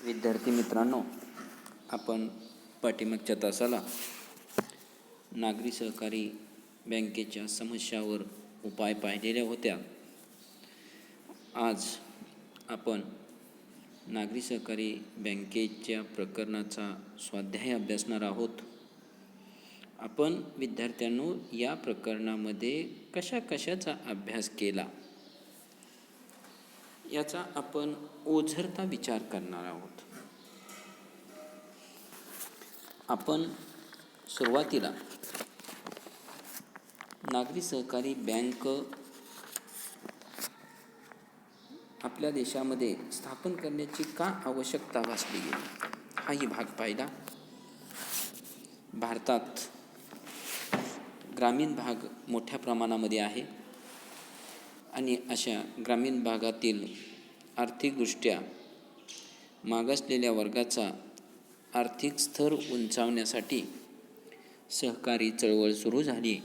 विद्यार्थी मित्रांनो, आपण पाठीमागच्या तासाला नागरी सहकारी बँकेच्या समस्यावर उपाय पाहिलेल्या होत्या. आज आपण नागरी सहकारी बँकेच्या प्रकरणाचा स्वाध्याय अभ्यासणार आहोत. आपण विद्यार्थ्यांनो या प्रकरणामध्ये कशाचा अभ्यास केला याचा आपण ओझरता विचार करणार आहोत. आपण सुरुवातीला नागरी सहकारी बँक आपल्या देशामध्ये स्थापन करण्याची का आवश्यकता भासली गेली हाही भाग पाहिला. भारतात ग्रामीण भाग मोठ्या प्रमाणामध्ये आहे आणि अशा ग्रामीण भागातील आर्थिकदृष्ट्या मागासलेल्या वर्गाचा आर्थिक स्तर उंचावण्यासाठी सहकारी चळवळ सुरू झाली.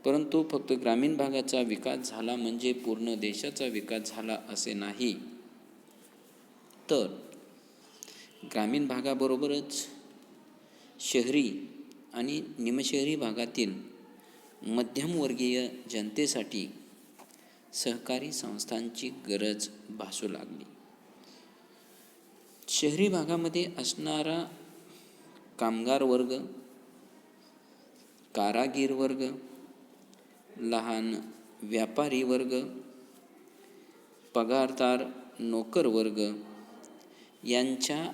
परंतु फक्त ग्रामीण भागाचा विकास झाला म्हणजे पूर्ण देशाचा विकास झाला असे नाही, तर ग्रामीण भागाबरोबरच शहरी आणि निमशहरी भागातील मध्यमवर्गीय जनतेसाठी सहकारी संस्थांची गरज भासू लागली. शहरी भागामध्ये असणारा कामगार वर्ग, कारागीर वर्ग, लहान व्यापारी वर्ग, पगारदार नोकर वर्ग यांच्या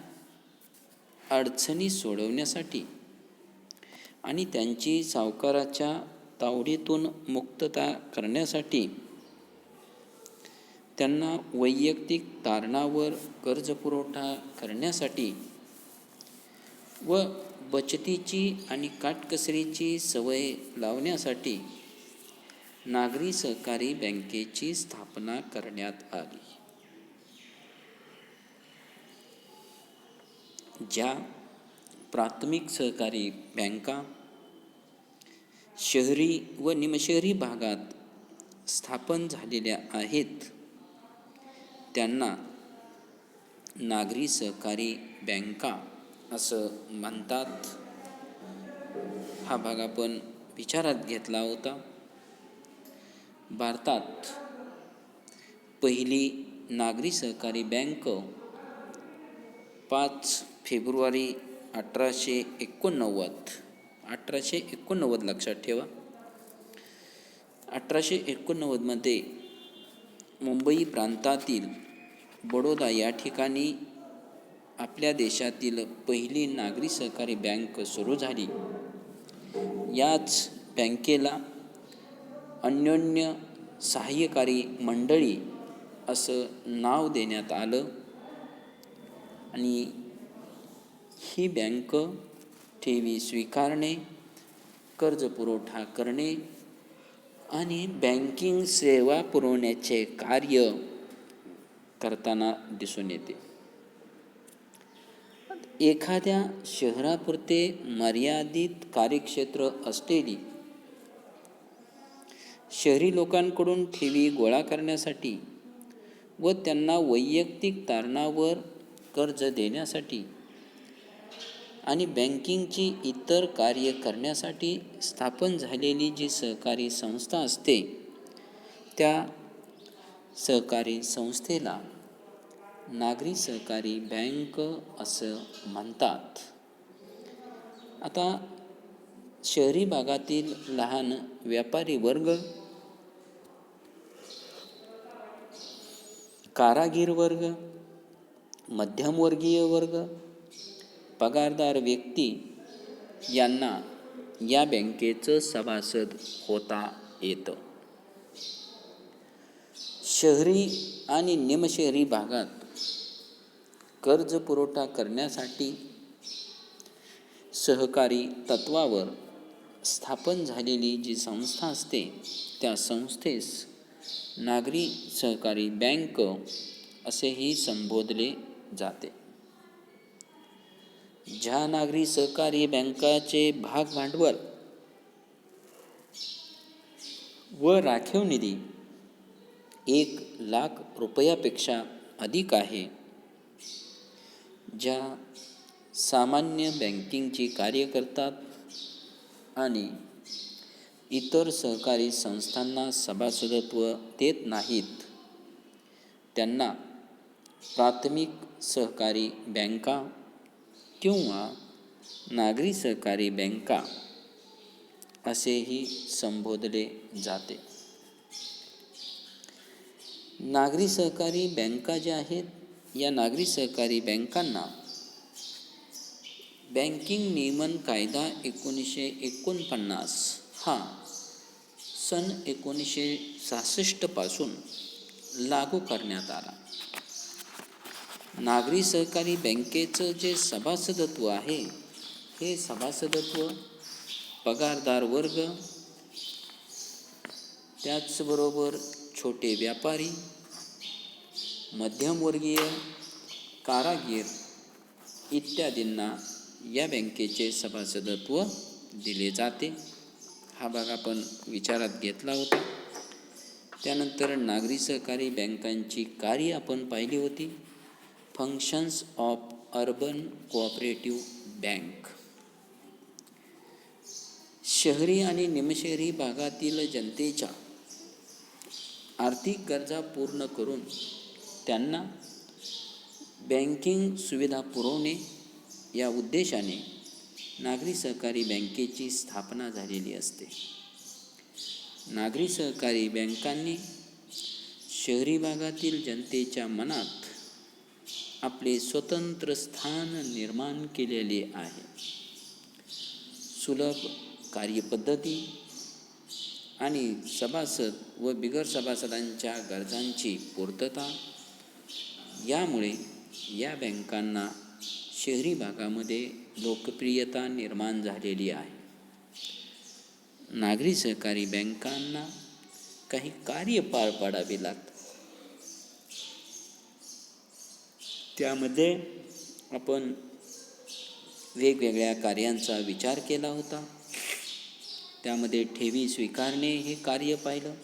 अडचणी सोडवण्यासाठी आणि त्यांची सावकाराच्या तावडीतून मुक्तता करण्यासाठी त्यांना वैयक्तिक तारणावर कर्जपुरवठा करण्यासाठी व बचतीची आणि काटकसरीची सवय लावण्यासाठी नागरी सहकारी बँकेची स्थापना करण्यात आली. ज्या प्राथमिक सहकारी बँका शहरी व निमशहरी भागात स्थापन झालेल्या आहेत त्यांना नागरी सहकारी बँका असं म्हणतात. हा भाग आपण विचारात घेतला होता. भारतात पहिली नागरी सहकारी बँक 5 फेब्रुवारी 1889 लक्षात ठेवा. 1889 मुंबई प्रांतातील बडोदा या ठिकाणी आपल्या देशातील पहिली नागरी सहकारी बँक सुरू झाली. याच बँकेला अन्योन्य सहाय्यकारी मंडळी असं नाव देण्यात आलं आणि ही बँक ठेवी स्वीकारणे, कर्जपुरवठा करणे आणि बँकिंग सेवा पुरवण्याचे कार्य करताना दिसून येते. एखाद्या शहरापुरते मर्यादित कार्यक्षेत्र असलेली शहरी लोकांकडून ठेवी गोळा करण्यासाठी व त्यांना वैयक्तिक तारणावर कर्ज देण्यासाठी आणि बँकिंगची इतर कार्य करण्यासाठी स्थापन झालेली जी सहकारी संस्था असते त्या सहकारी संस्थेला नागरी सहकारी बँक असं म्हणतात. आता शहरी भागातील लहान व्यापारी वर्ग, कारागीर वर्ग, मध्यमवर्गीय वर्ग, पगारदार व्यक्ती यांना या बँकेचं सभासद होता येतं. शहरी आणि निमशहरी भागात कर्ज पुरवठा करण्यासाठी सहकारी तत्वावर स्थापन झालेली जी संस्था असते त्या संस्थेस नागरी सहकारी बँक असेही संबोधले जाते. ज्या नागरी सहकारी बँकाचे भाग भांडवल व राखीव निधी 1 लाख रुपयापेक्षा अधिक आहे. ज्या सामान्य बँकिंगची कार्य करतात आणि इतर सहकारी संस्थांना सभासदत्व देत नाहीत त्यांना प्राथमिक सहकारी बँका किंवा नागरी सहकारी बँका असेही संबोधले जाते. नागरी सहकारी बँका ज्या आहेत, या नागरी सहकारी बँकांना बँकिंग नियमन कायदा 1949 हा सन 1966 पासून लागू करण्यात आला. नागरी सहकारी बँकेचं जे सभासदत्व आहे, हे सभासदत्व पगारदार वर्ग, त्याचबरोबर छोटे व्यापारी, मध्यमवर्गीय, कारागीर इत्यादींना या बँकेचे सभासदत्व दिले जाते. हा भाग आपण विचारात घेतला होता. त्यानंतर नागरी सहकारी बँकांची कार्य आपण पाहिली होती. Functions of urban cooperative bank. शहरी आणि निमशहरी भागातील जनतेच्या आर्थिक गरजा पूर्ण करून त्यांना बँकिंग सुविधा पुरवणे या उद्देशाने नागरी सहकारी बँकेची स्थापना झालेली असते. नागरी सहकारी बँकांनी शहरी भागातील जनतेच्या मनात आपले स्वतंत्र स्थान निर्माण केलेले आहे. सुलभ कार्यपद्धती आणि सभासद व बिगर सभासदांच्या गरजांची पूर्तता यामुळे या बँकांना शहरी भागामध्ये लोकप्रियता निर्माण झालेली आहे. नागरी सहकारी बँकांना काही कार्य पार पाडावे लागतात. त्यामध्ये आपण वेगवेगळ्या कार्यांचा विचार केला होता. त्यामध्ये ठेवी स्वीकारणे हे कार्य पाहिलं.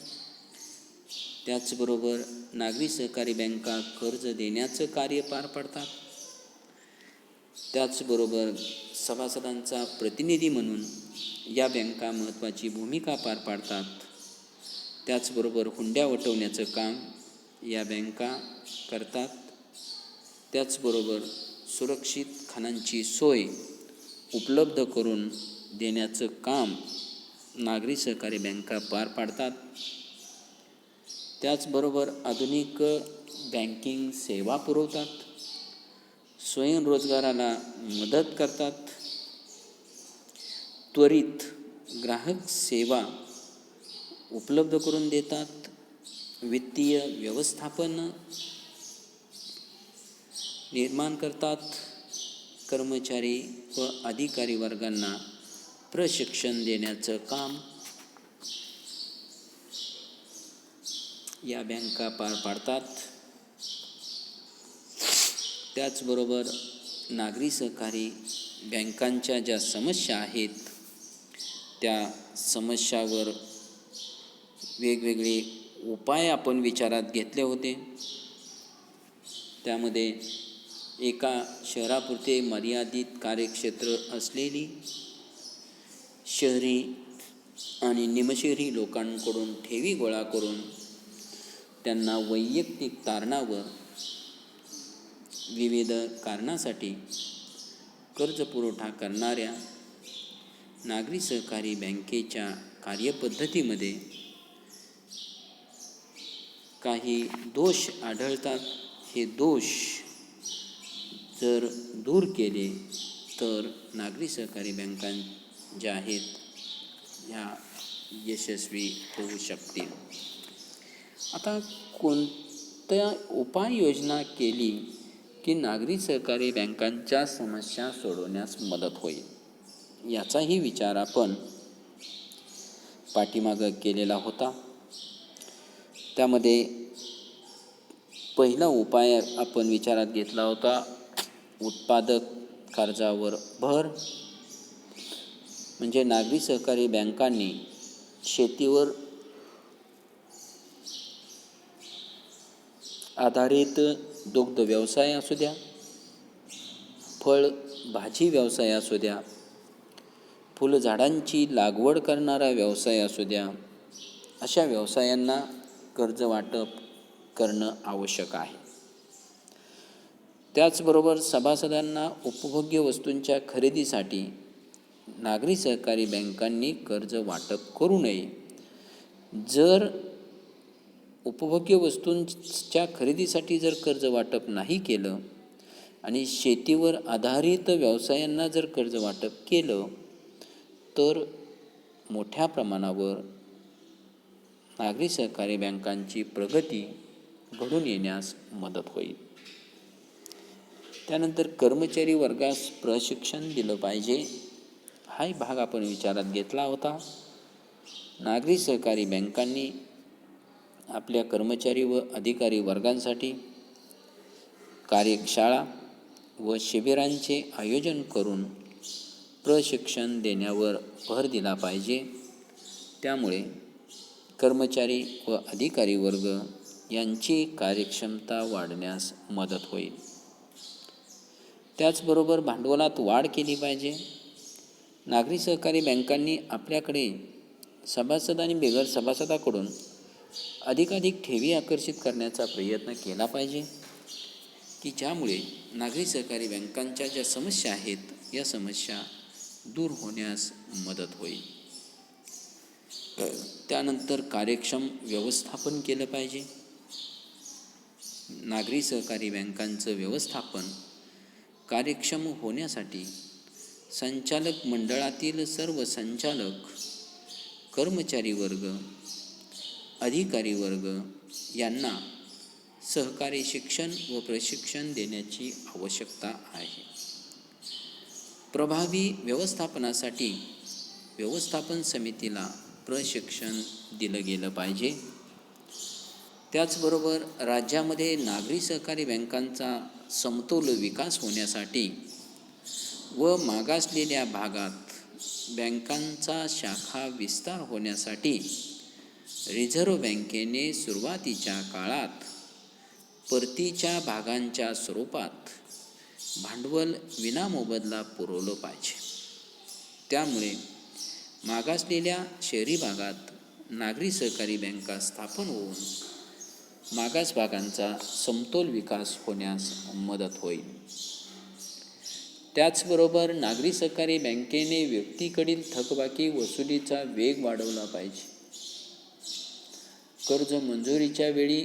त्याचबरोबर नागरी सहकारी बँका कर्ज देण्याचं कार्य पार पाडतात. त्याचबरोबर सभासदांचा प्रतिनिधी म्हणून या बँका महत्त्वाची भूमिका पार पाडतात. त्याचबरोबर हुंड्या वटवण्याचं काम या बँका करतात. त्याचबरोबर सुरक्षित खाणांची सोय उपलब्ध करून देण्याचं काम नागरी सहकारी बँका पार पाडतात. त्याचबरोबर आधुनिक बँकिंग सेवा पुरवतात, स्वयंरोजगाराला मदत करतात, त्वरित ग्राहक सेवा उपलब्ध करून देतात, वित्तीय व्यवस्थापन निर्माण करतात, कर्मचारी व अधिकारी वर्गांना प्रशिक्षण देण्याचं काम या बँका पार पाडतात. त्याचबरोबर नागरी सहकारी बँकांच्या ज्या समस्या आहेत त्या समस्यावर वेगवेगळे उपाय आपण विचारात घेतले होते. त्यामध्ये एका शहरापुरते मर्यादित कार्यक्षेत्र असलेली शहरी आणि निमशहरी लोकांकडून ठेवी गोळा करून त्यांना वैयक्तिक कारणावर विविध कारणासाठी कर्जपुरवठा करणाऱ्या नागरी सहकारी बँकेच्या कार्यपद्धतीमध्ये काही दोष आढळतात. हे दोष जर दूर केले तर नागरी सहकारी बँका ज्या आहेत ह्या यशस्वी होऊ शकतील. आता कोणत्या उपाययोजना केली की नागरी सहकारी बँकांच्या समस्या सोडवण्यास मदत होईल, याचाही विचार आपण पाठीमागं केलेला होता. त्यामध्ये पहिला उपाय आपण विचारात घेतला होता उत्पादक कर्जावर भर. म्हणजे नागरी सहकारी बँकांनी शेतीवर आधारित दुग्ध व्यवसाय असू द्या, फळ भाजी व्यवसाय असू द्या, फुलझाडांची लागवड करणारा व्यवसाय असू द्या, अशा व्यवसायांना कर्ज वाटप करणं आवश्यक आहे. त्याचबरोबर सभासदांना उपभोग्य वस्तूंच्या खरेदीसाठी नागरी सहकारी बँकांनी कर्ज वाटप करू नये. जर उपभोग्य वस्तूंच्या खरेदीसाठी जर कर्ज वाटप नाही केलं आणि शेतीवर आधारित व्यवसायांना जर कर्ज वाटप केलं तर मोठ्या प्रमाणावर नागरी सहकारी बँकांची प्रगती घडून येण्यास मदत होईल. त्यानंतर कर्मचारी वर्गास प्रशिक्षण दिलं पाहिजे. हाही भाग आपण विचारात घेतला होता. नागरी सहकारी बँकांनी आपल्या कर्मचारी व अधिकारी वर्गांसाठी कार्यशाळा व शिबिरांचे आयोजन करून प्रशिक्षण देण्यावर भर दिला पाहिजे. त्यामुळे कर्मचारी व अधिकारी वर्ग यांची कार्यक्षमता वाढण्यास मदत होईल. त्याचबरोबर भांडवलात वाढ केली पाहिजे. नागरी सहकारी बँकांनी आपल्याकडे सभासद आणि बेघर सभासदाकडून अधिकाधिक ठेवी आकर्षित करण्याचा प्रयत्न केला पाहिजे की ज्यामुळे नागरी सहकारी बँकांच्या ज्या समस्या आहेत या समस्या दूर होण्यास मदत होईल. त्यानंतर कार्यक्षम व्यवस्थापन केलं पाहिजे. नागरी सहकारी बँकांचं व्यवस्थापन कार्यक्षम होण्यासाठी संचालक मंडळातील सर्व संचालक, कर्मचारी वर्ग, अधिकारी वर्ग यांना सहकारी शिक्षण व प्रशिक्षण देण्याची आवश्यकता आहे. प्रभावी व्यवस्थापनासाठी व्यवस्थापन समितीला प्रशिक्षण दिलं गेलं पाहिजे. त्याचबरोबर राज्यामध्ये नागरी सहकारी बँकांचा समतोल विकास होण्यासाठी व मागासलेल्या भागात बँकांचा शाखा विस्तार होण्यासाठी रिझर्व्ह बँकेने सुरुवातीच्या काळात परतीच्या भागांच्या स्वरूपात भांडवल विनामोबदला पुरवलं पाहिजे. त्यामुळे मागासलेल्या शहरी भागात नागरी सहकारी बँका स्थापन होऊन मागास भागांचा समतोल विकास होण्यास मदत होईल. त्याचबरोबर नागरी सहकारी बँकेने व्यक्तीकडील थकबाकी वसुलीचा वेग वाढवला पाहिजे. कर्ज मंजुरीच्या वेळी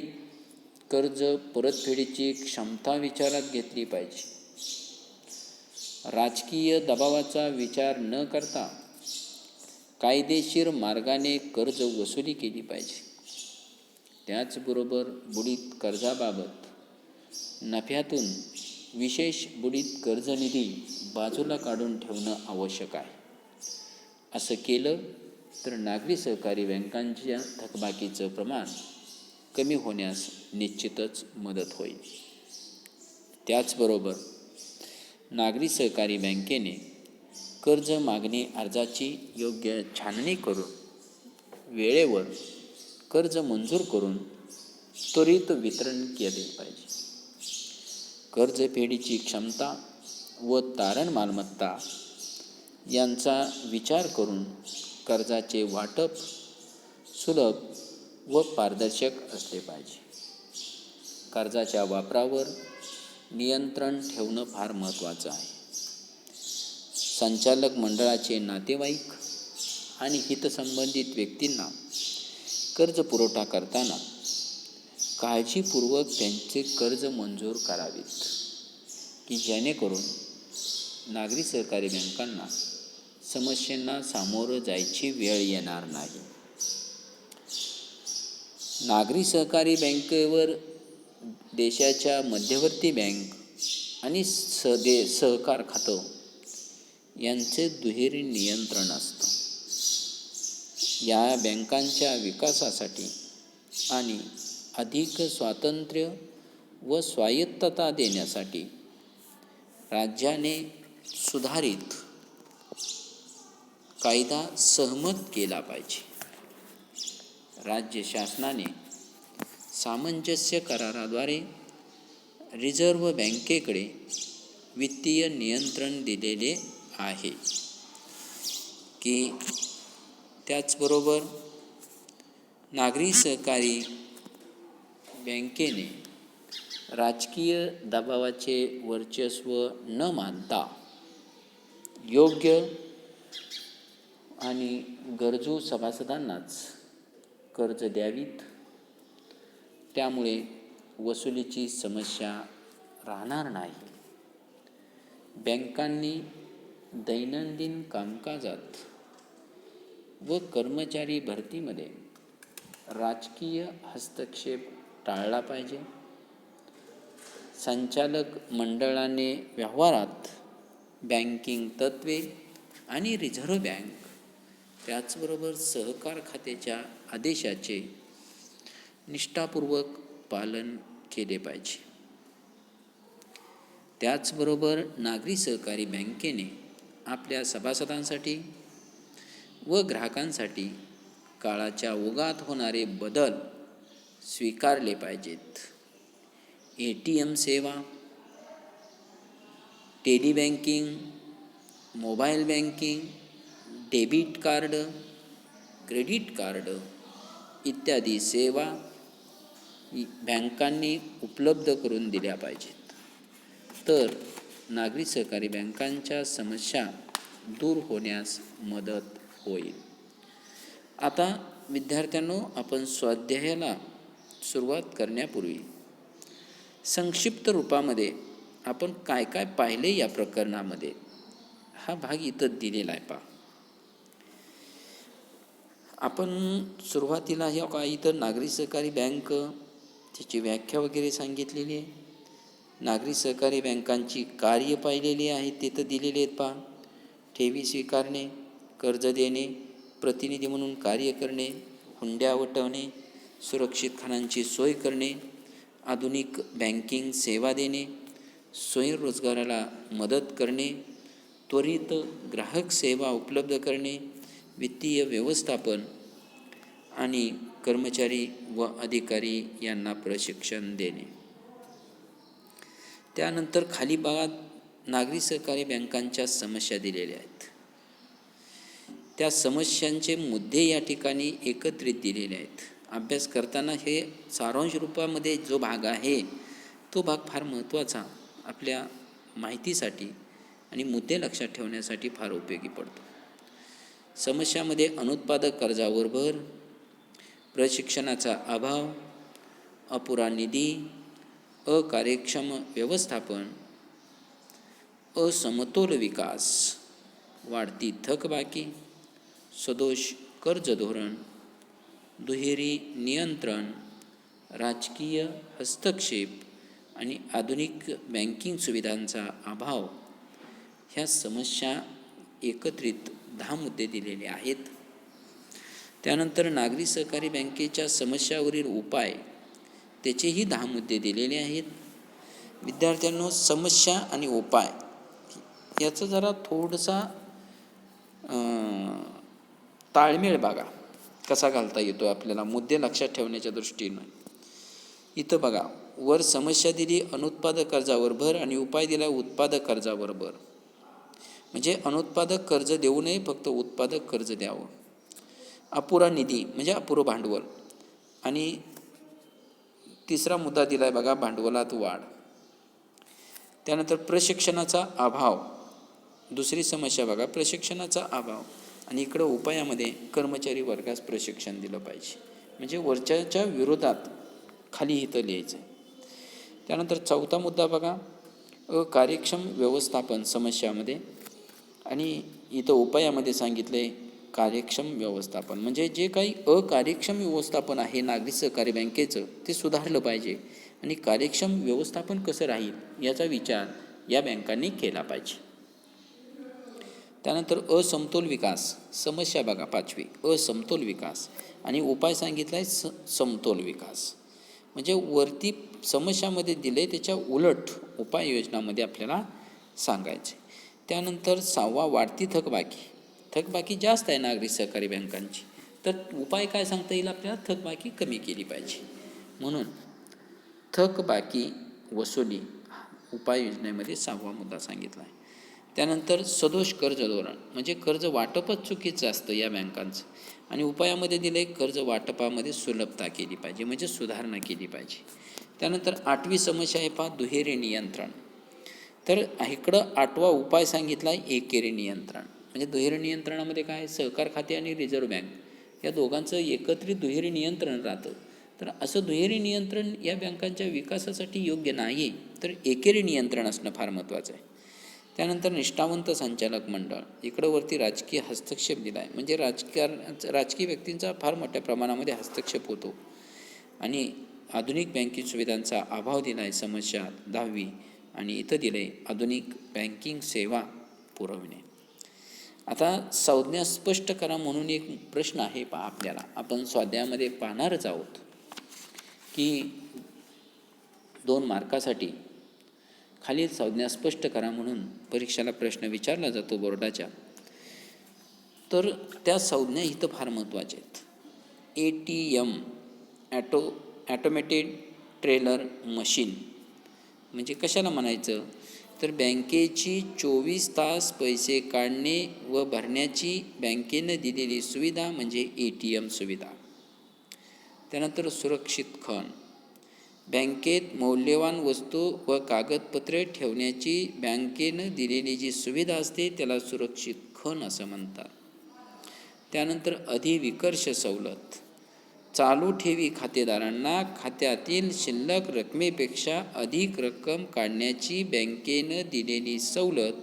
कर्ज परतफेडीची क्षमता विचारात घेतली पाहिजे. राजकीय दबावाचा विचार न करता कायदेशीर मार्गाने कर्ज वसुली केली पाहिजे. त्याचबरोबर बुडीत कर्जाबाबत नफ्यातून विशेष बुडीत कर्ज निधी बाजूला काढून ठेवणं आवश्यक आहे. असं केलं तर नागरी सहकारी बँकांच्या थकबाकीचं प्रमाण कमी होण्यास निश्चितच मदत होईल. त्याचबरोबर नागरी सहकारी बँकेने कर्ज मागणी अर्जाची योग्य छाननी करून वेळेवर कर्ज मंजूर करून त्वरित वितरण केले पाहिजे. कर्जफेडीची क्षमता व तारण मालमत्ता यांचा विचार करून कर्जाचे वाटप सुलभ व पारदर्शक असले पाहिजे. कर्जाच्या वापरावर नियंत्रण ठेवणं फार महत्त्वाचं आहे. संचालक मंडळाचे नातेवाईक आणि हितसंबंधित व्यक्तींना कर्ज पुरवठा करताना काळजीपूर्वक त्यांचे कर्ज मंजूर करावेत की जेणेकरून नागरी सहकारी बँकांना समस्यांना सामोरं जायची वेळ येणार नाही. नागरी सहकारी बँकेवर देशाच्या मध्यवर्ती बँक आणि सहकार खातं यांचे दुहेरी नियंत्रण असतं. या बँकांच्या विकासासाठी आणि अधिक स्वातंत्र्य व स्वायत्तता देण्यासाठी राज्याने सुधारित कायदा सहमत केला पाहिजे. राज्य शासनाने सामंजस्य कराराद्वारे रिझर्व्ह बँकेकडे वित्तीय नियंत्रण दिलेले आहे की त्याचबरोबर नागरी सहकारी बँकेने राजकीय दबावाचे वर्चस्व न मानता योग्य आणि गरजू सभासदांनाच कर्ज द्यावीत. त्यामुळे वसुलीची समस्या राहणार नाही. बँकांनी दैनंदिन कामकाजात व कर्मचारी भरतीमध्ये राजकीय हस्तक्षेप टाळला पाहिजे. संचालक मंडळाने व्यवहारात बँकिंग तत्त्वे आणि रिझर्व्ह बँक त्याचबरोबर सहकार खात्याच्या आदेशाचे निष्ठापूर्वक पालन केले पाहिजे. त्याचबरोबर नागरी सहकारी बँकेने आपल्या सभासदांसाठी व ग्राहकांसाठी काळाच्या ओघात होणारे बदल स्वीकारले पाहिजेत. ATM सेवा, tele banking, mobile banking, debit card, credit card इत्यादी सेवा बँकांनी उपलब्ध करून दिल्या पाहिजेत. तर नागरी सहकारी बँकांच्या समस्या दूर होण्यास मदत होईल. आता विद्यार्थ्यांनो, आपण स्वाध्यायाला सुरुवात करण्यापूर्वी संक्षिप्त रूपामध्ये आपण काय काय पाहिले या प्रकरणामध्ये हा भाग इथं दिलेला आहे. पहा, आपण सुरुवातीला ह्या काय इथं नागरी सहकारी बँक त्याची व्याख्या वगैरे सांगितलेली आहे. नागरी सहकारी बँकांची कार्य पाहिलेली आहेत, तिथं दिलेले आहेत. पहा, ठेवी स्वीकारणे, कर्ज देणे, प्रतिनिधी म्हणून कार्य करणे, हुंड्या वटवणे, सुरक्षित खाणांची सोय करणे, आधुनिक बँकिंग सेवा देणे, स्वयंरोजगाराला मदत करणे, त्वरित ग्राहक सेवा उपलब्ध करणे, वित्तीय व्यवस्थापन आणि कर्मचारी व अधिकारी यांना प्रशिक्षण देणे. त्यानंतर खाली भागात नागरी सहकारी बँकांच्या समस्या दिलेल्या आहेत. त्या समस्यांचे मुद्दे या ठिकाणी एकत्रित दिलेले आहेत. अभ्यास करताना हे सारांश रूपामध्ये जो भाग आहे तो भाग फार महत्त्वाचा आपल्या माहितीसाठी आणि मुद्दे लक्षात ठेवण्यासाठी फार उपयोगी पडतो. समस्यामध्ये अनुत्पादक कर्जावर भर, प्रशिक्षणाचा अभाव, अपुरा निधी, अकार्यक्षम व्यवस्थापन, असमतोल विकास, वाढती थकबाकी, सदोष कर्ज धोरण, दुहेरी नियंत्रण, राजकीय हस्तक्षेप आणि आधुनिक बँकिंग सुविधांचा अभाव ह्या समस्या एकत्रित 10 मुद्दे दिलेले आहेत. त्यानंतर नागरी सहकारी बँकेच्या समस्यावरील उपाय त्याचेही 10 मुद्दे दिलेले आहेत. विद्यार्थ्यांनो, समस्या आणि उपाय याचं जरा थोडासा ताळमेळ बघा कसा घालता येतो आपल्याला मुद्दे लक्षात ठेवण्याच्या दृष्टीनं. इथं बघा, वर समस्या दिली अनुत्पादक कर्जावर भर आणि उपाय दिला उत्पादक कर्जावर भर. म्हणजे अनुत्पादक कर्ज देऊ नये, फक्त उत्पादक कर्ज द्यावं. अपुरा निधी म्हणजे अपुरं भांडवल. आणि तिसरा मुद्दा दिला आहे बघा, भांडवलात वाढ. त्यानंतर प्रशिक्षणाचा अभाव, दुसरी समस्या बघा, प्रशिक्षणाचा अभाव. आणि इकडं उपायामध्ये कर्मचारी वर्गास प्रशिक्षण दिलं पाहिजे. म्हणजे वरच्याच्या विरोधात खाली इथं लिहायचं. त्यानंतर चौथा मुद्दा बघा, कार्यक्षम व्यवस्थापन समस्यामध्ये. आणि इथं उपायामध्ये सांगितले कार्यक्षम व्यवस्थापन. म्हणजे जे काही अकार्यक्षम व्यवस्थापन आहे नागरी सहकारी बँकेचं ते सुधारलं पाहिजे. आणि कार्यक्षम व्यवस्थापन कसं राहील याचा विचार या बँकांनी केला पाहिजे. त्यानंतर असमतोल विकास समस्या बघा, 5वी असमतोल विकास. आणि उपाय सांगितला आहे समतोल विकास. म्हणजे वरती समस्यामध्ये दिले त्याच्या उलट उपाययोजनामध्ये आपल्याला सांगायचे. त्यानंतर 6वा वाढती थकबाकी जास्त आहे नागरी सहकारी बँकांची. तर उपाय काय सांगता येईल आपल्याला, थकबाकी कमी केली पाहिजे. म्हणून थकबाकी वसुली उपाययोजनेमध्ये 6वा मुद्दा सांगितला आहे. त्यानंतर सदोष कर्ज धोरण म्हणजे कर्ज वाटपच चुकीचं असतं या बँकांचं, आणि उपायामध्ये दिले कर्ज वाटपामध्ये सुलभता केली पाहिजे म्हणजे सुधारणा केली पाहिजे. त्यानंतर 8वी समस्या आहे पहा, दुहेरी नियंत्रण. तर इकडं 8वा उपाय सांगितला आहे एकेरी नियंत्रण. म्हणजे दुहेरी नियंत्रणामध्ये काय, सहकार खाते आणि रिझर्व्ह बँक या दोघांचं एकत्रित दुहेरी नियंत्रण राहतं. तर असं दुहेरी नियंत्रण या बँकांच्या विकासासाठी योग्य नाही, तर एकेरी नियंत्रण असणं फार महत्त्वाचं आहे. त्यानंतर निष्ठावंत संचालक मंडळ, इकडं वरती राजकीय हस्तक्षेप दिला आहे. म्हणजे राजकीय व्यक्तींचा फार मोठ्या प्रमाणामध्ये हस्तक्षेप होतो. आणि आधुनिक बँकिंग सुविधांचा अभाव दिला आहे समस्या 10वी. आणि इथं दिले आधुनिक बँकिंग सेवा पुरवणे. आता संज्ञा स्पष्ट करा म्हणून एक प्रश्न आहे पहा आपल्याला, आपण स्वाध्यायामध्ये पाहणारच आहोत की 2 मार्कासाठी खालील संज्ञा स्पष्ट करा म्हणून परीक्षेला प्रश्न विचारला जातो बोर्डाच्या. तर त्या संज्ञा इथं फार महत्त्वाच्या आहेत. ATM ॲटोमॅटेड ट्रेलर मशीन म्हणजे कशाला म्हणायचं, तर बँकेची 24 तास पैसे काढणे व भरण्याची बँकेनं दिलेली सुविधा म्हणजे ATM सुविधा. त्यानंतर सुरक्षित खण, बँकेत मौल्यवान वस्तू व कागदपत्रे ठेवण्याची बँकेनं दिलेली जी सुविधा असते त्याला सुरक्षित खण असं म्हणतात. त्यानंतर अधिविकर्ष सवलत, चालू ठेवी खातेदारांना खात्यातील शिल्लक रकमेपेक्षा अधिक रक्कम काढण्याची बँकेनं दिलेली सवलत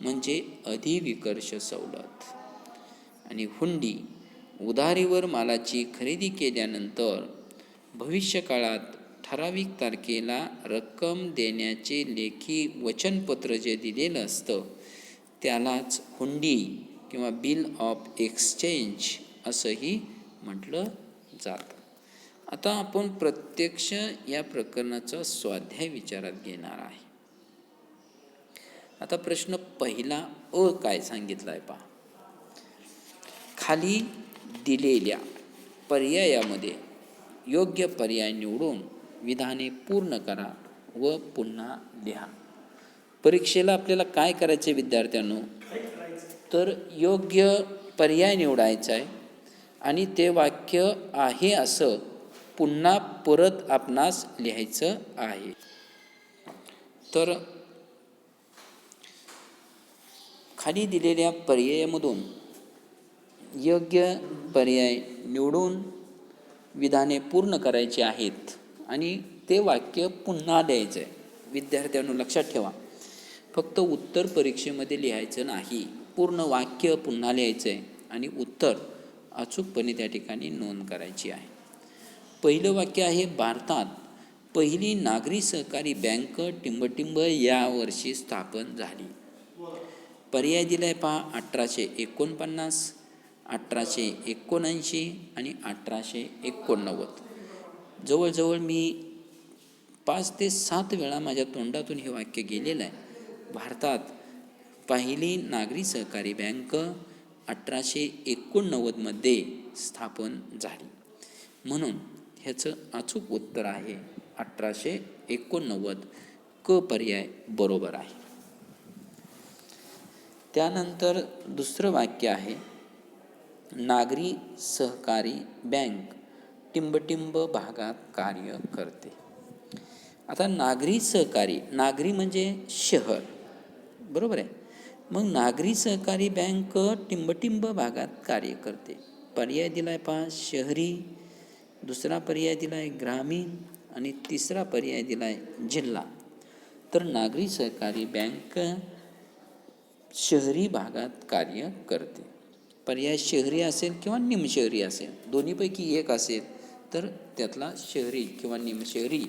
म्हणजे अधिविकर्ष सवलत. आणि हुंडी, उधारीवर मालाची खरेदी केल्यानंतर भविष्यकाळात ठराविक तारखेला रक्कम देण्याचे लेखी वचनपत्र जे दिलेलं असतं त्यालाच हुंडी किंवा बिल ऑफ एक्सचेंज असंही म्हटलं जातं. आता आपण प्रत्यक्ष या प्रकरणाचा स्वाध्याय विचारात घेणार आहे. आता प्रश्न पहिला काय सांगितला आहे पहा, खाली दिलेल्या पर्यायामध्ये योग्य पर्याय निवडून विधाने पूर्ण करा व पुन्हा लिहा. परीक्षेला आपल्याला काय करायचे विद्यार्थ्यांनो, तर योग्य पर्याय निवडायचा आहे आणि ते वाक्य आहे असं पुन्हा परत आपणास लिहायचं आहे. तर खाली दिलेल्या पर्यायामधून योग्य पर्याय निवडून विधाने पूर्ण करायची आहेत आणि ते वाक्य पुन्हा द्यायचं आहे. विद्यार्थ्यांनो लक्षात ठेवा, फक्त उत्तर परीक्षेमध्ये लिहायचं नाही, पूर्ण वाक्य पुन्हा लिहायचं आहे आणि उत्तर अचूकपणे त्या ठिकाणी नोंद करायची आहे. पहिलं वाक्य आहे, भारतात पहिली नागरी सहकारी बँक टिंबटिंब या वर्षी स्थापन झाली. पर्याय दिला आहे पहा, 1849, 1879 आणि 1889. जवळजवळ मी 5 ते 7 वेळा माझ्या तोंडातून हे वाक्य गेलेलं आहे. भारतात पहिली नागरी सहकारी बँक 1889 स्थापन झाली, म्हणून ह्याचं अचूक उत्तर आहे 1889. क पर्याय बरोबर आहे. त्यानंतर दुसरं वाक्य आहे, नागरी सहकारी बँक टिंबटिंब भागात कार्य करते. आता नागरी सहकारी, नागरी म्हणजे शहर, बरोबर आहे. मग नागरी सहकारी बँक टिंबटिंब भागात कार्य करते. पर्याय दिला आहे पहा, शहरी, दुसरा पर्याय दिला आहे ग्रामीण आणि तिसरा पर्याय दिला आहे जिल्हा. तर नागरी सहकारी बँक शहरी भागात कार्य करते. पर्याय शहरी असेल किंवा निमशहरी असेल, दोन्हीपैकी एक असेल तर त्यातला शहरी किंवा निमशहरी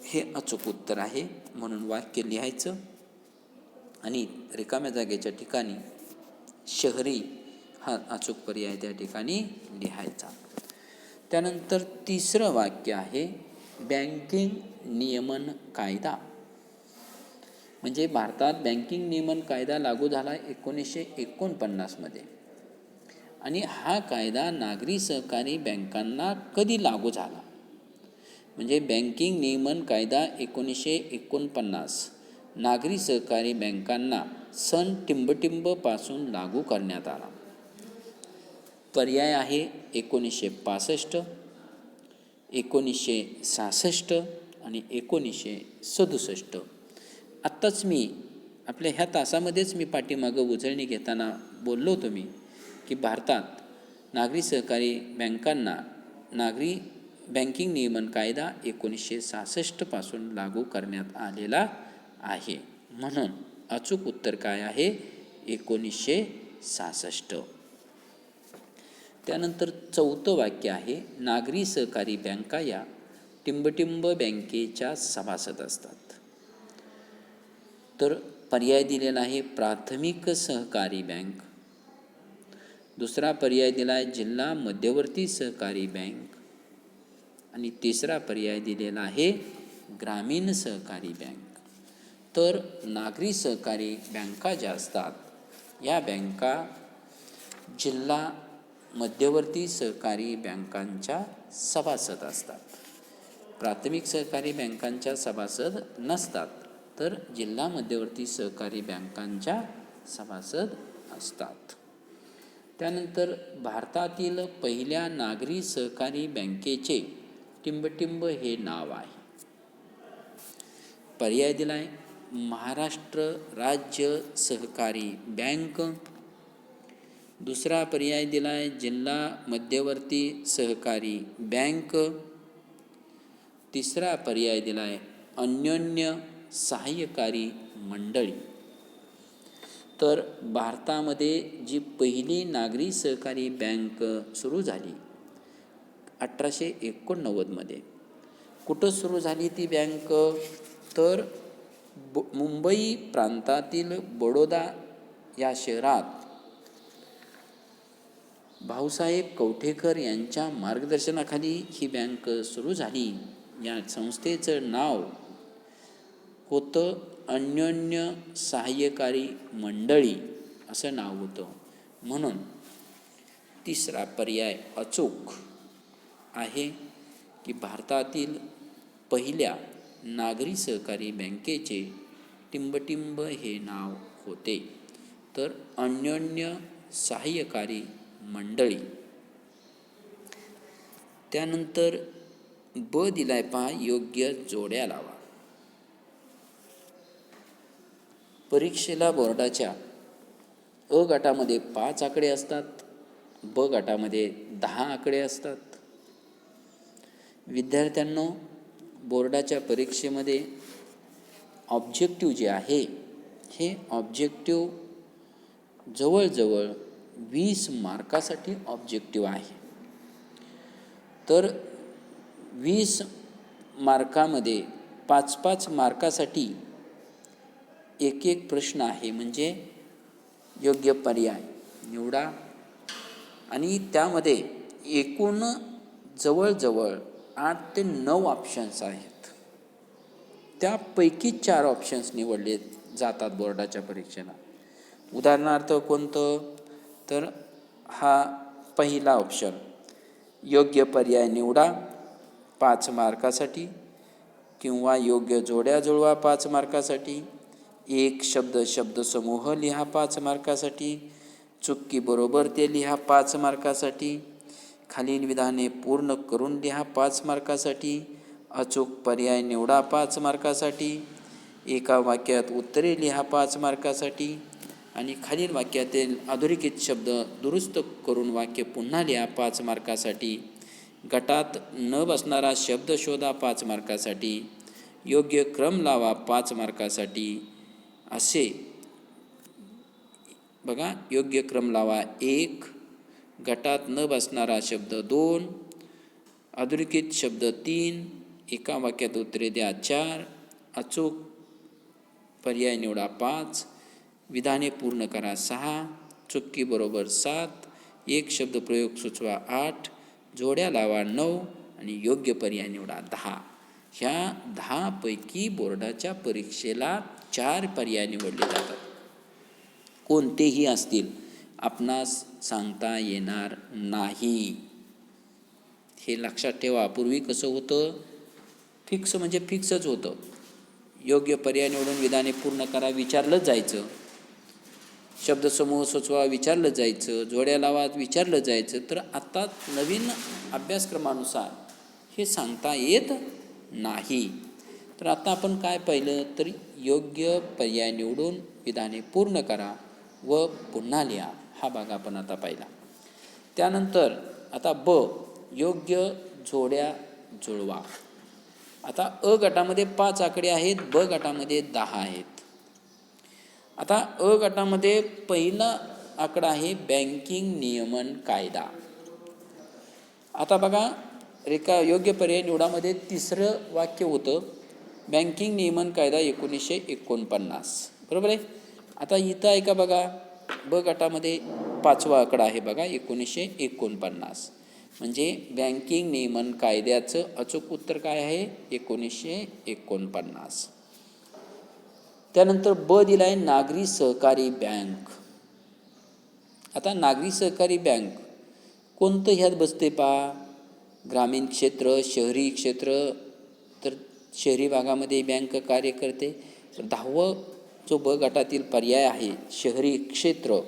हे अचूक उत्तर आहे. म्हणून वाक्य लिहायचं आणि रिकाम्या जागेच्या ठिकाणी शहरी हा अचूक पर्याय त्या ठिकाणी लिहायचा. त्यानंतर तिसरं वाक्य आहे, बँकिंग नियमन कायदा म्हणजे भारतात बँकिंग नियमन कायदा लागू झाला 1949 आणि हा कायदा नागरी सहकारी बँकांना कधी लागू झाला, म्हणजे बँकिंग नियमन कायदा 1949 नागरी सहकारी बँकांना सन टिंबटिंबपासून लागू करण्यात आला. पर्याय आहे 1965, 1966 आणि 1967. आत्ताच मी आपल्या ह्या तासामध्येच मी पाठीमागं उजळणी घेताना बोललो होतो मी की भारतात नागरी सहकारी बँकांना नागरी बँकिंग नियमन कायदा 1966पासून लागू करण्यात आलेला आहे. म्हणून अचूक उत्तर काय आहे? 1966. त्यानंतर चौथं वाक्य आहे, नागरी सहकारी बँका या टिंबटिंब बँकेच्या सभासद असतात. तर पर्याय दिलेला आहे प्राथमिक सहकारी बँक. दुसरा पर्याय दिला आहे जिल्हा मध्यवर्ती सहकारी बँक. आणि तिसरा पर्याय दिलेला आहे ग्रामीण सहकारी बँक. तर नागरी सहकारी बँका ज्या असतात या बँका जिल्हा मध्यवर्ती सहकारी बँकांच्या सभासद असतात. प्राथमिक सहकारी बँकांच्या सभासद नसतात, तर जिल्हा मध्यवर्ती सहकारी बँकांच्या सभासद असतात. त्यानंतर भारतातील पहिल्या नागरी सहकारी बँकेचे टिंबटिंब हे नाव आहे. पर्याय दिला आहे महाराष्ट्र राज्य सहकारी बँक. दुसरा पर्याय दिला आहे जिल्हा मध्यवर्ती सहकारी बँक. तिसरा पर्याय दिला आहे अन्योन्य सहाय्यकारी मंडळी. तर भारतामध्ये जी पहिली नागरी सहकारी बँक सुरू झाली 1889मध्ये. कुठं सुरू झाली ती बँक? तर मुंबई प्रांतातील बडोदा या शहरात भाऊसाहेब कवठेकर यांच्या मार्गदर्शनाखाली ही बँक सुरू झाली. या संस्थेचं नाव होतं अन्योन्य सहाय्यकारी मंडळी असं नाव होतं. म्हणून तिसरा पर्याय अचूक आहे की भारतातील पहिल्या नागरी सहकारी बँकेचे टिंबटिंब हे नाव होते. तर अन्योन्य सहाय्यकारी मंडळी. त्यानंतर ब दिलाय पहा, योग्य जोड्या लावा. परीक्षेला बोर्डाच्या अ गटामध्ये 5 आकडे असतात, ब गटामध्ये 10 आकडे असतात. विद्यार्थ्यांनो, बोर्डाच्या परीक्षेमध्ये ऑब्जेक्टिव्ह जे आहे हे ऑब्जेक्टिव्ह जवळजवळ 20 मार्कासाठी ऑब्जेक्टिव्ह आहे. तर 20 मार्कामध्ये 5-5 मार्कासाठी एक एक प्रश्न आहे. म्हणजे योग्य पर्याय निवडा आणि त्यामध्ये एकूण जवळजवळ 8 ते 9 ऑप्शन्स आहेत. त्यापैकी 4 ऑप्शन्स निवडले जातात बोर्डाच्या परीक्षेला. उदाहरणार्थ कोणतं? तर हा पहिला ऑप्शन योग्य पर्याय निवडा 5 मार्कासाठी, किंवा योग्य जोड्या जुळवा 5 मार्कासाठी, एक शब्दसमूह लिहा 5 मार्कासाठी, चुकी बरोबर ते लिहा 5 मार्कासाठी, खालील विधाने पूर्ण करून लिहा 5 मार्कासाठी, अचूक पर्याय निवडा 5 मार्कासाठी, एका वाक्यात उत्तरे लिहा 5 मार्कासाठी, आणि खालील वाक्यातील अधोरेखित शब्द दुरुस्त करून वाक्य पुन्हा लिहा 5 मार्कासाठी, गटात न बसणारा शब्द शोधा 5 मार्कासाठी, योग्य क्रम लावा 5 मार्कासाठी. असे बघा, योग्य क्रम लावा 1, गटात न बसणारा शब्द 2, अधोरेखित शब्द 3, एका वाक्यात उत्तरे द्या 4, अचूक पर्याय निवडा 5, विधाने पूर्ण करा 6, चुकी बरोबर 7, एक शब्द प्रयोग सुचवा 8, जोड्या लावा 9 आणि योग्य पर्याय निवडा 10. ह्या 10 पैकी बोर्डाच्या परीक्षेला 4 पर्याय निवडले जातात. कोणतेही असतील आपणास सांगता येणार नाही. हे लक्षात ठेवा. पूर्वी कसं होतं, फिक्स म्हणजे फिक्सच होतं. योग्य पर्याय निवडून विधाने पूर्ण करा विचारलंच जायचं, शब्दसमूह सुचवा विचारलं जायचं, जोड्या लावा विचारलं जायचं. तर आता नवीन अभ्यासक्रमानुसार हे सांगता येत नाही. तर आता आपण काय पाहिलं, तर योग्य पर्याय निवडून विधाने पूर्ण करा व पुन्हा लिहा, हा भाग आपण आता पाहिला. त्यानंतर आता योग्य जोड्या जुळवा. आता अ गटामध्ये 5 आकडे आहेत, ब गटामध्ये 10 आहेत. आता अ गटामध्ये पहिला आकडा आहे बँकिंग नियमन कायदा. आता बघा, योग्य पर्याय निवडामध्ये तिसरं वाक्य होतं बँकिंग नियमन कायदा 1949, बरोबर आहे. आता इथं आहे का बघा, ब गटामध्ये 5वा आकडा आहे बघा 1949. म्हणजे बँकिंग नियमन कायद्याचं अचूक उत्तर काय आहे, 1949. त्यानंतर ब दिला आहे नागरी सहकारी बँक. आता नागरी सहकारी बँक कोणतं ह्यात बसते पहा, ग्रामीण क्षेत्र, शहरी क्षेत्र. तर शहरी भागामध्ये बँक कार्य करते. तर 10वं जो ब गटातील पर्याय आहे शहरी क्षेत्र,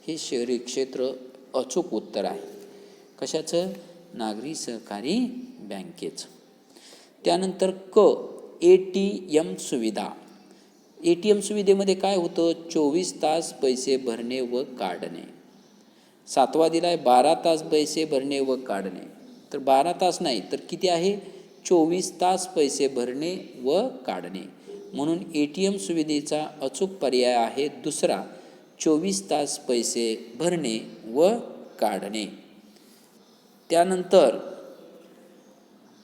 हे शहरी क्षेत्र अचूक उत्तर आहे. कशाचं, नागरी सहकारी बँकेचं. त्यानंतर ATM सुविधा. ATM सुविधेमध्ये काय होतं, 24 तास पैसे भरणे व काढणे. 7वा दिला आहे 12 तास पैसे भरणे व काढणे. तर 12 तास नाही तर किती आहे, 24 तास पैसे भरणे व काढणे. म्हणून ATM सुविधेचा अचूक पर्याय आहे दुसरा, 24 तास पैसे भरणे व काढणे. त्यानंतर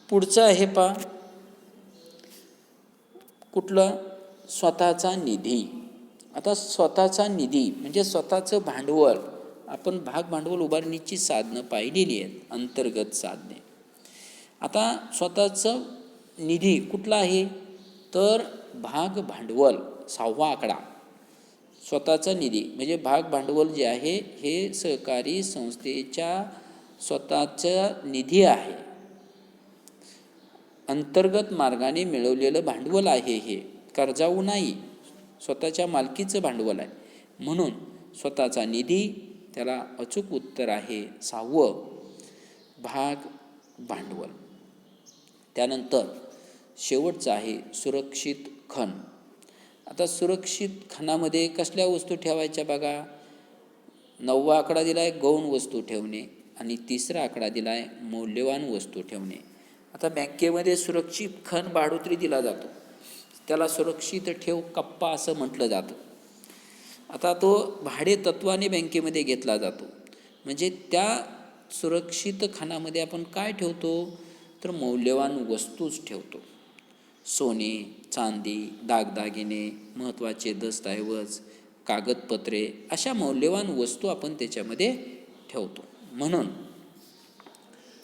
पुढचं आहे पहा, कुठलं, स्वतःचा निधी. आता स्वतःचा निधी म्हणजे स्वतःचं भांडवल. आपण भाग भांडवल उभारणीची साधनं पाहिलेली आहेत, अंतर्गत साधने. आता स्वतःचं निधी कुठला आहे, तर भाग भांडवल 6वा आकडा. स्वतःचा निधी म्हणजे भाग भांडवल जे आहे हे सहकारी संस्थेच्या स्वतःचा निधी आहे, अंतर्गत मार्गाने मिळवलेलं भांडवल आहे. हे कर्जाऊ नाही, स्वतःच्या मालकीचं भांडवल आहे. म्हणून स्वतःचा निधी, त्याला अचूक उत्तर आहे 6वं, भाग भांडवल. त्यानंतर शेवटचं आहे सुरक्षित खण. आता सुरक्षित खणामध्ये कसल्या वस्तू ठेवायच्या बघा, 9वा आकडा दिला आहे गौण वस्तू ठेवणे आणि 3रा आकडा दिला आहे मौल्यवान वस्तू ठेवणे. आता बँकेमध्ये सुरक्षित खण भाडोत्री दिला जातो, त्याला सुरक्षित ठेव कप्पा असं म्हटलं जातं. आता तो भाडे तत्वाने बँकेमध्ये घेतला जातो. म्हणजे त्या सुरक्षित खणामध्ये आपण काय ठेवतो, तर मौल्यवान वस्तूच ठेवतो. सोने, चांदी, दागदागिने, महत्त्वाचे दस्तऐवज, कागदपत्रे, अशा मौल्यवान वस्तू आपण त्याच्यामध्ये ठेवतो. म्हणून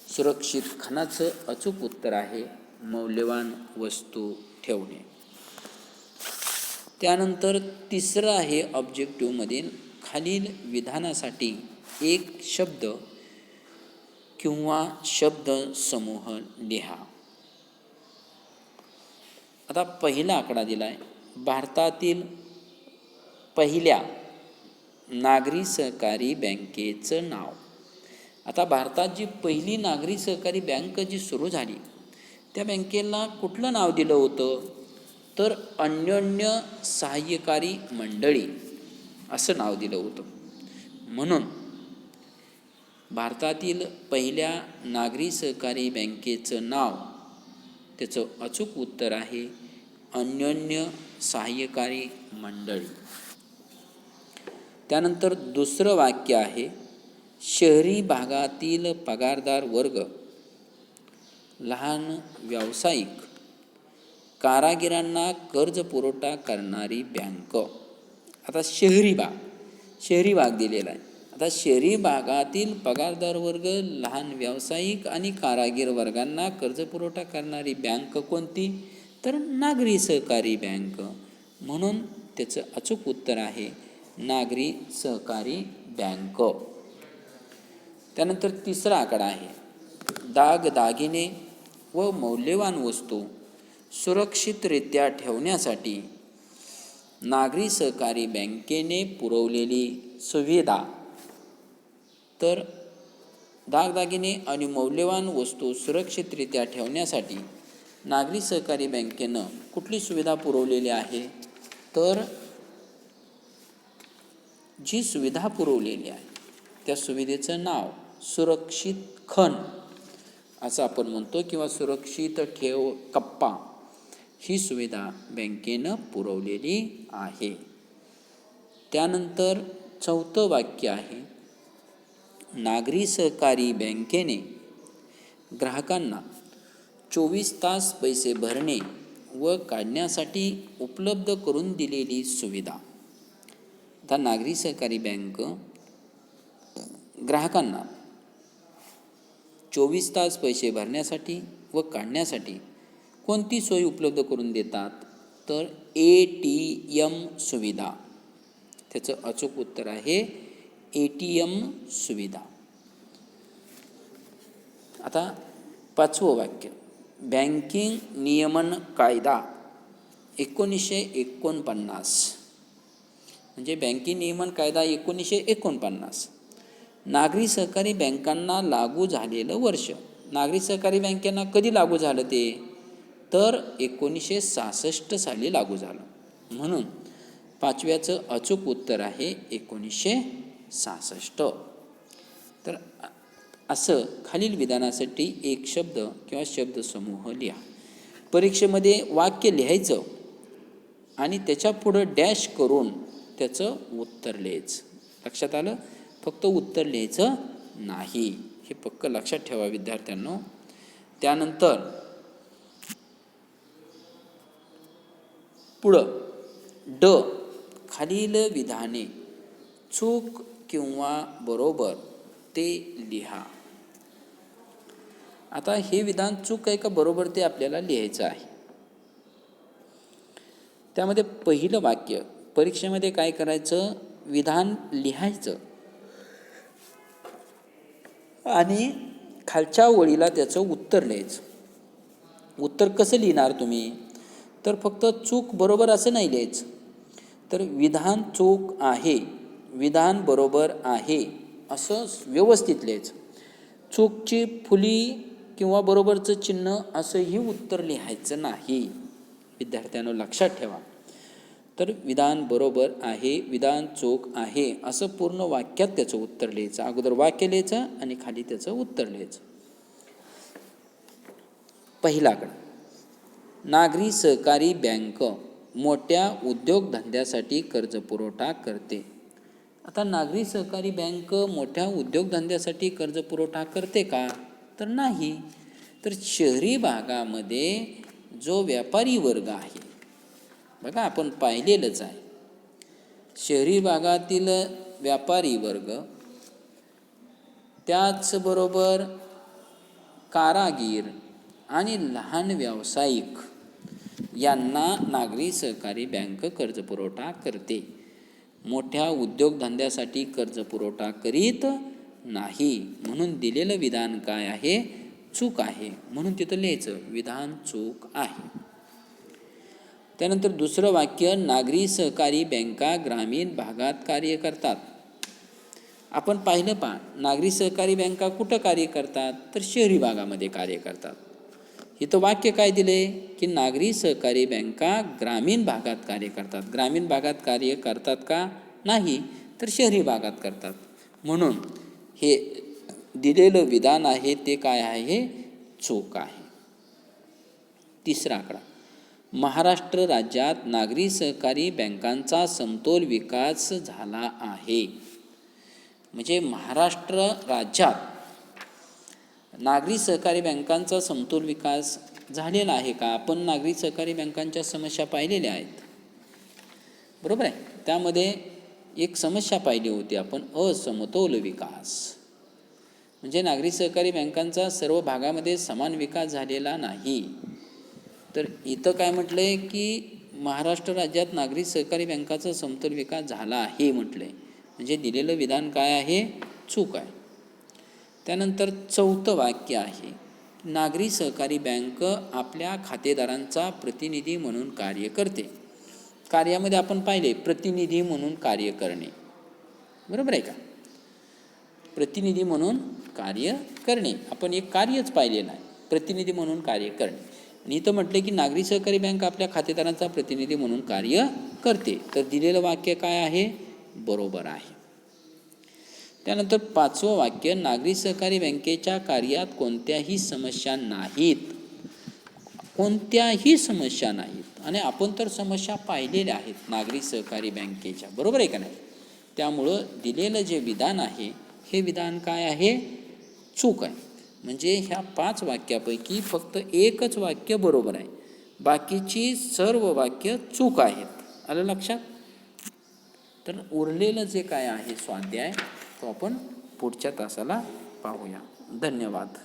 सुरक्षित खणाचं अचूक उत्तर आहे मौल्यवान वस्तू ठेवणे. त्यानंतर 3रं आहे ऑब्जेक्टिव्हमधील खालील विधानासाठी एक शब्द किंवा शब्द समूह लिहा. आता पहिला आकडा दिला आहे भारतातील पहिल्या नागरी सहकारी बँकेचं नाव. आता भारतात जी पहिली नागरी सहकारी बँक जी सुरू झाली त्या बँकेला कुठलं नाव दिलं होतं, तर अन्योन्य सहाय्यकारी मंडळी असं नाव दिलं होतं. म्हणून भारतातील पहिल्या नागरी सहकारी बँकेचं नाव, त्याचं अचूक उत्तर आहे अन्योन्य सहाय्यकारी मंडळी. त्यानंतर दुसरं वाक्य आहे शहरी भागातील पगारदार वर्ग, लहान व्यावसायिक, कारागिरांना कर्ज पुरवठा करणारी बँक. आता शहरी भाग दिलेला आहे. आता शहरी भागातील पगारदार वर्ग, लहान व्यावसायिक आणि कारागीर वर्गांना कर्ज पुरवठा करणारी बँक कोणती, तर नागरी सहकारी बँक. म्हणून त्याचं अचूक उत्तर आहे नागरी सहकारी बँक. त्यानंतर 3रा आकडा आहे दागदागिने व मौल्यवान वस्तू सुरक्षितरित्या ठेवण्यासाठी नागरी सहकारी बँकेने पुरवलेली सुविधा. तर दागदागिने आणि मौल्यवान वस्तू सुरक्षितरित्या ठेवण्यासाठी नागरी सहकारी बँकेनं कुठली सुविधा पुरवलेली आहे? तर जी सुविधा पुरवलेली आहे त्या सुविधेचं नाव सुरक्षित खण असं आपण म्हणतो, किंवा सुरक्षित ठेव कप्पा ही सुविधा बँकेनं पुरवलेली आहे. त्यानंतर चौथं वाक्य आहे, नागरी सहकारी बँकेने ग्राहकांना 24 तास पैसे भरणे व काढण्यासाठी उपलब्ध करून दिलेली सुविधा. आता नागरी सहकारी बँक ग्राहकांना 24 तास पैसे भरण्यासाठी व काढण्यासाठी कोणती सोय उपलब्ध करून देतात? तर ATM सुविधा. त्याचं अचूक उत्तर आहे ATM सुविधा. आता 5वं वाक्य, बँकिंग नियमन कायदा 1949, म्हणजे बँकिंग नियमन कायदा 1949 नागरी सहकारी बँकांना लागू झालेलं वर्ष. नागरी सहकारी बँकांना कधी लागू झालं ते? तर 1966 साली लागू झालं. म्हणून 5व्याचं अचूक उत्तर आहे 1966. तर असं खालील विधानासाठी एक शब्द किंवा शब्दसमूह लिहा. परीक्षेमध्ये वाक्य लिहायचं आणि त्याच्या पुढं डॅश करून त्याचं उत्तर लिहायचं. लक्षात आलं? फक्त उत्तर लिहायचं नाही, हे पक्क लक्षात ठेवा विद्यार्थ्यांनो. त्यानंतर पुढं ड, खालील विधाने चूक किंवा बरोबर ते लिहा. आता हे विधान चूक आहे का बरोबर ते आपल्याला लिहायचं आहे. त्यामध्ये पहिलं वाक्य परीक्षेमध्ये काय करायचं, विधान लिहायचं आणि खालच्या ओळीला त्याचं उत्तर लिहायचं. उत्तर कसं लिहिणार तुम्ही? तर फक्त चूक बरोबर असं नाही लिहायचं, तर विधान चूक आहे, विधान बरोबर आहे असं व्यवस्थित लिहायचं. चूकची फुली किंवा बरोबरचं चिन्ह असंही उत्तर लिहायचं नाही. विद्यार्थ्यांनो लक्षात ठेवा. तर विधान बरोबर आहे, विधान चूक आहे असं पूर्ण वाक्यात त्याचं उत्तर लिहायचं. अगोदर वाक्य लिहायचं आणि खाली त्याचं उत्तर लिहायचं. पहिलाकडं, नागरी सहकारी बँक मोठ्या उद्योगधंद्यासाठी कर्जपुरवठा करते. आता नागरी सहकारी बँक मोठ्या उद्योगधंद्यासाठी कर्जपुरवठा करते का? तर नाही. तर शहरी भागामध्ये जो व्यापारी वर्ग आहे, बघा आपण पाहिलेलंच आहे, शहरी भागातील व्यापारी वर्ग, त्याचबरोबर कारागीर आणि लहान व्यावसायिक यांना नागरी सहकारी बँक कर्जपुरवठा करते. मोठ्या उद्योगधंद्यासाठी कर्जपुरवठा करीत नाही. म्हणून दिलेलं विधान काय आहे? चूक आहे. म्हणून तिथं लिहायचं विधान चूक आहे. त्यानंतर दुसरं वाक्य, नागरी सहकारी बँका ग्रामीण भागात कार्य करतात. आपण पाहिलं नागरी सहकारी बँका कुठं कार्य करतात? तर शहरी भागामध्ये कार्य करतात. इथं वाक्य काय दिले की नागरी सहकारी बँका ग्रामीण भागात कार्य करतात. ग्रामीण भागात कार्य करतात का? नाही, तर शहरी भागात करतात. म्हणून हे दिलेलं विधान आहे ते काय आहे? चूक आहे. तिसरा आकडा, महाराष्ट्र राज्यात नागरी सहकारी बँकांचा समतोल विकास झाला आहे. म्हणजे महाराष्ट्र राज्यात नागरी सहकारी बँकांचा समतोल विकास झालेला आहे का? आपण नागरी सहकारी बँकांच्या समस्या पाहिलेल्या आहेत, बरोबर आहे. त्यामध्ये एक समस्या पाहिली होती आपण, असमतोल विकास. म्हणजे नागरी सहकारी बँकांचा सर्व भागामध्ये समान विकास झालेला नाही. तर इथं काय म्हटलं आहे की महाराष्ट्र राज्यात नागरी सहकारी बँकाचा समतोल विकास झाला आहे म्हटलं आहे. म्हणजे दिलेलं विधान काय आहे? चूक आहे. त्यानंतर चौथं वाक्य आहे, नागरी सहकारी बँक आपल्या खातेदारांचा प्रतिनिधी म्हणून कार्य करते. कार्यामध्ये आपण पाहिले प्रतिनिधी म्हणून कार्य करणे, बरोबर आहे का? प्रतिनिधी म्हणून कार्य करणे, आपण एक कार्यच पाहिलेलं आहे, प्रतिनिधी म्हणून कार्य करणे. आणि इथं म्हटले की नागरी सहकारी बँक आपल्या खातेदारांचा प्रतिनिधी म्हणून कार्य करते. तर दिलेलं वाक्य काय आहे? बरोबर आहे. त्यानंतर 5वं वाक्य, नागरी सहकारी बँकेच्या कार्यात कोणत्याही समस्या नाहीत. कोणत्याही समस्या नाहीत. आणि आपण तर समस्या पाहिलेल्या आहेत नागरी सहकारी बँकेच्या, बरोबर आहे का नाही? त्यामुळं दिलेलं जे विधान आहे हे विधान काय आहे? चूक आहे. म्हणजे ह्या 5 वाक्यापैकी फक्त एकच वाक्य बरोबर आहे, बाकीची सर्व वाक्य चूक आहेत. आलं लक्षात? तर उरलेलं जे काय आहे स्वाध्याय तो आपण पुढच्या तासाला पाहूया. धन्यवाद.